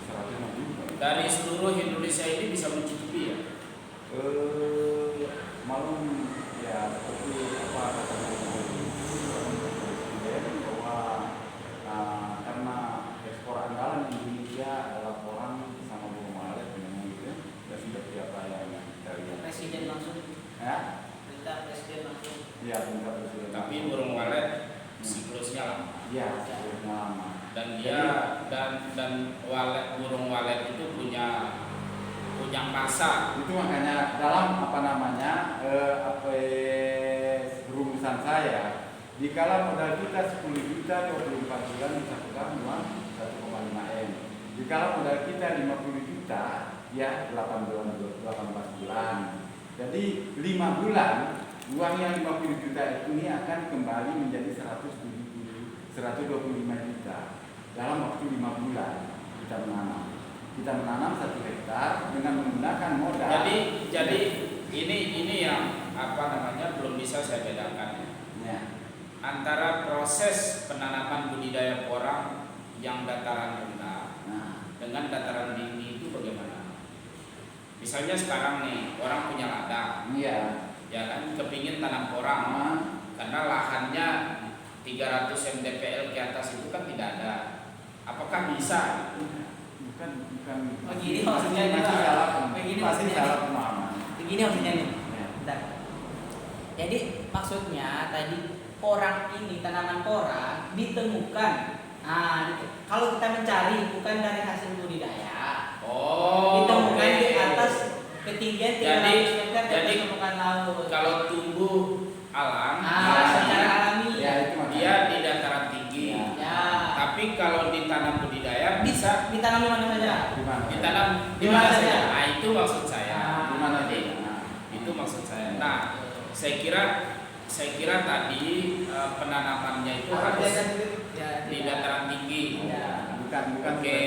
A: 150.
B: Dari seluruh Indonesia ini bisa mencukupi ya?
A: Malum ya seperti apa katanya Presiden bahwa karena ekspor andalan Indonesia adalah orang sama burung walet memang gitu dan seperti apa yang kita lihat.
C: Presiden langsung.
A: Ya,
C: Perintah presiden langsung.
A: ya bentar Presiden.
B: Tapi burung walet siklusnya lama.
A: Ya, siklusnya lama.
B: Dan dia dan burung walet itu punya masa.
A: Itu makanya dalam apa namanya rumusan saya dikala modal kita 10 juta 24 bulan bisa pegang uang 1,5 M. Dikala modal kita 50 juta ya 18 bulan. Jadi 5 bulan uang yang 50 juta ini akan kembali menjadi 125 juta dalam waktu 5 bulan kita menanam. Kita menanam 1 hektar dengan menggunakan modal.
B: Jadi ini yang apa namanya belum bisa saya bedakan.
A: Ya.
B: antara proses penanaman budidaya porang yang dataran rendah dengan dataran tinggi itu bagaimana? Misalnya sekarang nih orang punya ladang, ya kan, kepingin tanam porang, karena lahannya 300 mdpl ke atas itu kan tidak ada. Apakah bisa?
A: Bukan.
C: Begini maksudnya nih,
A: Masih
C: Pak.
A: salah.
C: Begini
A: Pasti
C: maksudnya
A: salah
C: nih.
A: pemahaman.
C: Begini maksudnya nih.
A: Ya.
C: Bentar. Jadi maksudnya tadi porang ini, tanaman porang ditemukan. Kalau kita mencari bukan dari hasil budidaya. Ditemukan di atas ketinggian 300 meter di atas permukaan laut.
B: Kalau tumbuh alam,
C: secara alami.
A: Ya, itu makanya.
B: dia di dataran tinggi.
C: Ya.
B: Tapi kalau ditanam budidaya bisa
C: Ditanam di mana saja.
A: Di mana?
B: ditanam di
C: Di
B: mana
C: mana
B: saja.
C: saja?
B: Nah, itu maksud saya.
A: Di mana
B: Jadi,
A: saja?
B: itu maksud saya. Nah, saya kira tadi penanamannya itu harus di dataran tinggi.
A: Bukan.
B: Oke.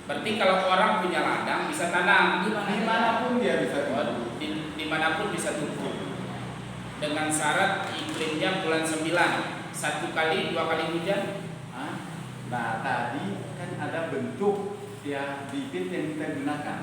B: Berarti kalau orang punya ladang bisa tanam
A: Dimanapun dia bisa tumbuh.
B: dimanapun bisa tumbuh. Dengan syarat iklimnya bulan 9, 1 kali 2 kali hujan.
A: Nah, tadi kan ada bentuk ya bibit yang kita gunakan.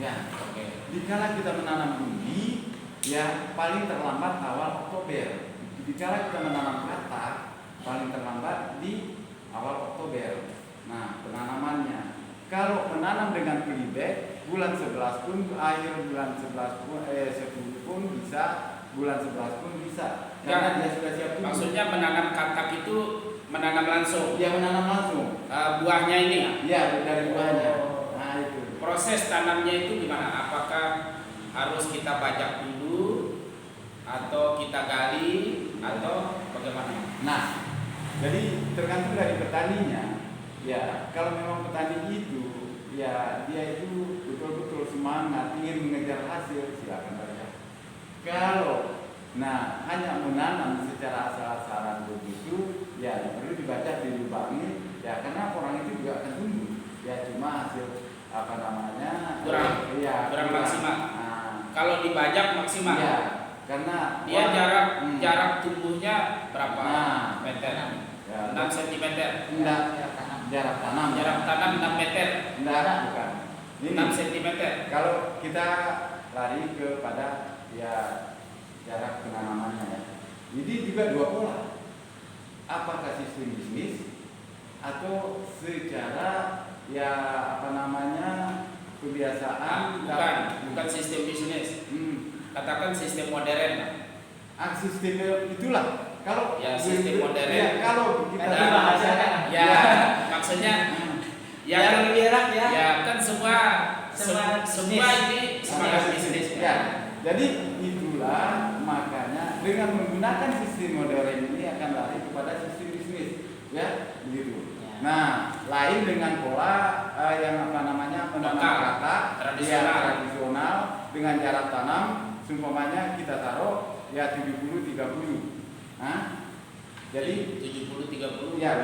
A: Ya.
B: Oke.
A: Dikala kita menanam umbi, ya paling terlambat awal Oktober. Dikala kita menanam katak, paling terlambat di awal Oktober. Nah, penanamannya. Kalau menanam dengan pelibet, bulan 11 pun, akhir bulan 11 pun, 10 pun bisa, bulan 11 pun bisa. Karena dia sudah siap tumbuh.
B: Maksudnya menanam katak itu menanam langsung.
A: Dia menanam langsung.
B: Buahnya ini.
A: Ya, dari buahnya. Nah, itu.
B: Proses tanamnya itu gimana? Apakah harus kita bajak dulu atau kita gali atau bagaimana?
A: Nah, jadi tergantung dari petaninya. Ya, kalau memang petani itu, ya dia itu betul-betul semangat ingin mengejar hasil, silakan bajak. Kalau hanya menanam secara asal-asalan begitu, ya perlu dibaca dilubangi, ya karena orang itu juga akan tumbuh. Ya cuma hasil
B: kurang maksimal. Kalau dibajak maksimal.
A: Ya, karena
B: dia jarak tumbuhnya berapa meter?
A: Ya,
B: 6 cm.
A: Enggak, jarak tanam.
B: Jarak tanam 6 meter.
A: Enggak, bukan. Ini
B: 6 cm.
A: Kalau kita lari kepada ya jarak penanamannya ya. Jadi juga dua pola. Apakah sistem bisnis atau secara ya kebiasaan?
B: Bukan sistem bisnis. Katakan sistem modern.
A: Sistem itulah. Kalau
B: ya sistem modern.
A: Ya, kalau kita
C: bahasanya.
B: Ya, maksudnya ya
C: lebih enak ya.
B: Ya kan semua ini semangat bisnis.
A: Ya. Jadi itulah makanya dengan menggunakan sistem modern ini akan lari kepada sistem bisnis, ya begitu.
C: Ya.
A: Nah, lain dengan pola yang menanam kata tradisional dengan jarak tanam, seumpamanya kita taruh ya 70-30. Jadi
B: 70-30.
A: Ya,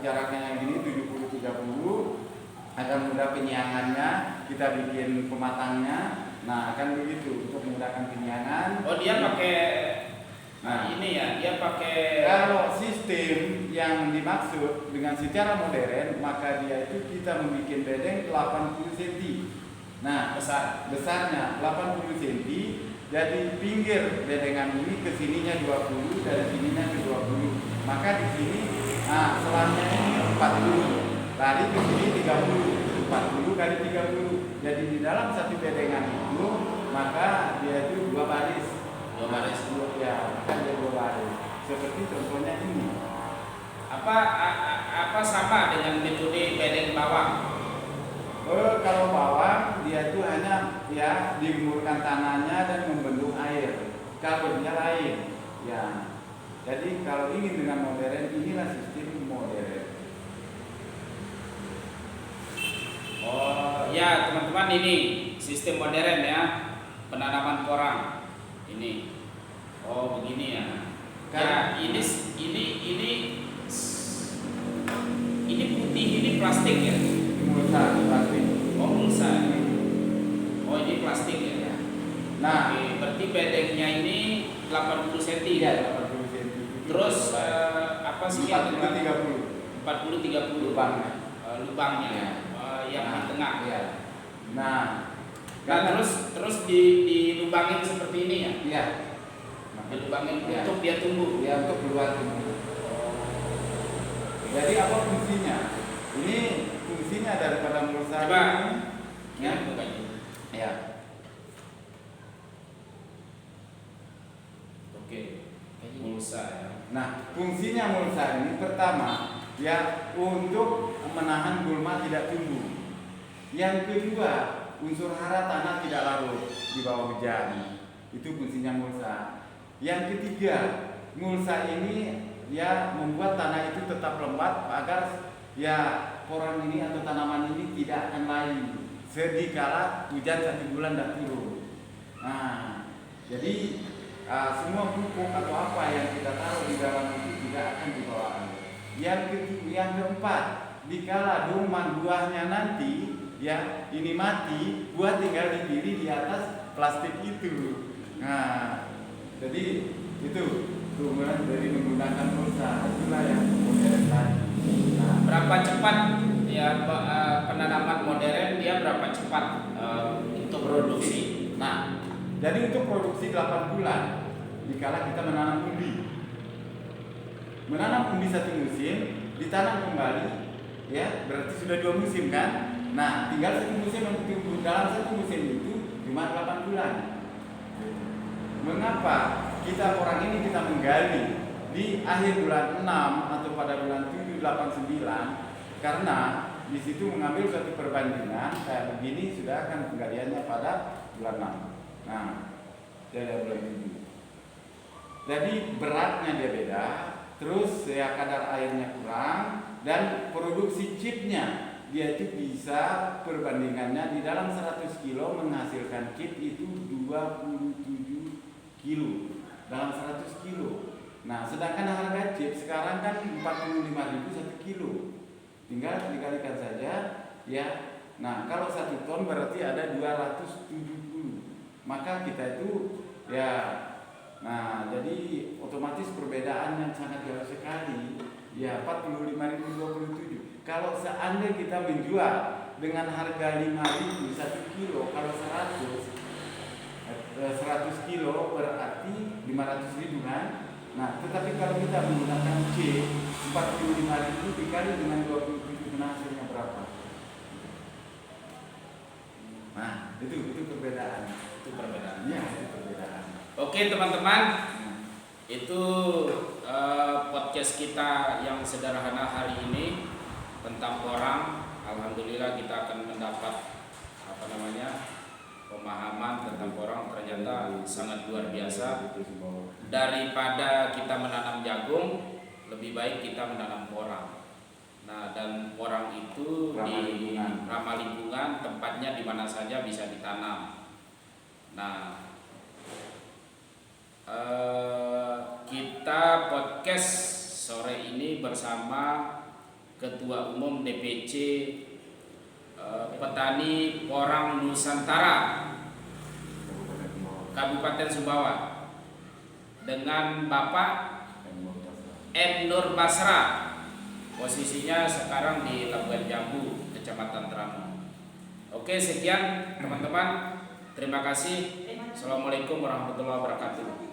A: jaraknya yang gini 70-30 agar mudah penyiangannya, kita bikin pematangnya. Nah, akan begitu untuk memudahkan penyiangan.
B: Oh, dia pakai ini ya, dia pakai.
A: Kalau sistem yang dimaksud dengan secara modern, maka dia itu kita membuat bedeng 80 cm. Nah, besarnya 80 cm. Jadi pinggir bedengan ini ke sininya 20, dari sininya ke 20. Maka di sini selangnya ini 40. Lari ke sini 30. 40 kali 30. Jadi di dalam satu bedengan itu maka dia itu dua baris. Ya, kan dia dua baris. Seperti contohnya ini.
B: Apa sama dengan metode bedeng bawang?
A: Kalau bawang dia itu hanya ya digumurkan tanahnya dan membendung air. Kalau dia lain, ya. Jadi kalau ingin dengan modern, inilah sistem modern.
B: Oh ya teman-teman, ini sistem modern ya, penanaman porang ini. Oh begini ya. Ya ini putih, ini plastik ya.
A: Plastik.
B: Oh mulsa. Oh ini plastik ya.
A: Nah,
B: oke, berarti bedengnya ini 80 cm.
A: Iya 80 cm.
B: Terus apa sih yang
A: 40-30
B: lubangnya
A: Ya.
B: yang di tengah.
A: Ya. Nah,
B: terus dilubangin seperti ini ya?
A: Iya.
B: Dilubangin
A: Ya.
B: untuk dia tumbuh.
A: Ya, untuk keluar tumbuh. Jadi apa fungsinya? Ini fungsinya daripada mulsa.
B: Coba.
A: Ya.
B: Bukan.
A: Ya.
B: Oke. Mulsa ya.
A: Nah, fungsinya mulsa ini pertama ya untuk menahan gulma tidak tumbuh. Yang kedua, unsur hara tanah tidak larut di bawah hujan. Itu fungsinya mulsa. Yang ketiga, mulsa ini ya membuat tanah itu tetap lembab agar ya koran ini atau tanaman ini tidak akan layu sedikala hujan 1 bulan tidak turun. Nah, jadi semua pupuk atau apa yang kita taruh di dalam itu tidak akan dibawa air. Yang keempat, dikala doman buahnya nanti ya ini mati, buah tinggal dipilih di atas plastik itu. Nah, jadi itu keunggulan dari menggunakan mulsa, itulah yang modern tadi. Nah,
B: Berapa cepat ya penanaman modern dia berapa cepat untuk produksi?
A: Nah, jadi untuk produksi 8 bulan dikala kita menanam umbi. Menanam umbi 1 musim, ditanam kembali ya, berarti sudah 2 musim kan? Nah, tinggal 1 musim untuk tumbuh. Dalam 1 musim itu cuma 8 bulan. Mengapa orang ini kita menggali di akhir bulan 6 atau pada bulan 7, 8, 9? Karena di situ mengambil suatu perbandingan kayak begini sudah akan penggaliannya pada bulan 6. Nah, dia bulan 7. Jadi beratnya dia beda, terus ya kadar airnya kurang dan produksi chipnya dia itu bisa perbandingannya di dalam 100 kilo menghasilkan chip itu 27 kilo dalam 100 kilo. Nah, sedangkan harga chip sekarang kan 45.000 1 kilo. Tinggal dikalikan saja ya. Nah, kalau 1 ton berarti ada 270. Maka kita itu ya, nah jadi otomatis perbedaan yang sangat jauh sekali ya, 45.027. Kalau seandainya kita menjual dengan harga 5.000 1 kilo, kalau 100 kilo berarti 500.000 kan. Nah, tetapi kalau kita menggunakan C 45.000 dikali dengan 27, hasilnya berapa? Nah, itu perbedaan.
B: Itu perbedaan.
A: Ya, itu perbedaan.
B: Oke teman-teman, itu podcast kita yang sederhana hari ini tentang porang. Alhamdulillah kita akan mendapat pemahaman tentang porang, ternyata sangat luar biasa. Daripada kita menanam jagung, lebih baik kita menanam porang. Nah, dan porang itu ramah lingkungan, tempatnya di mana saja bisa ditanam. Nah, kita podcast sore ini bersama Ketua Umum DPC Petani Porang Nusantara Kabupaten Sumbawa dengan Bapak M. Nur Basra. Posisinya sekarang di Labuan Jambu, Kecamatan Tramo. Oke, sekian teman-teman. Terima kasih. Assalamualaikum warahmatullahi wabarakatuh.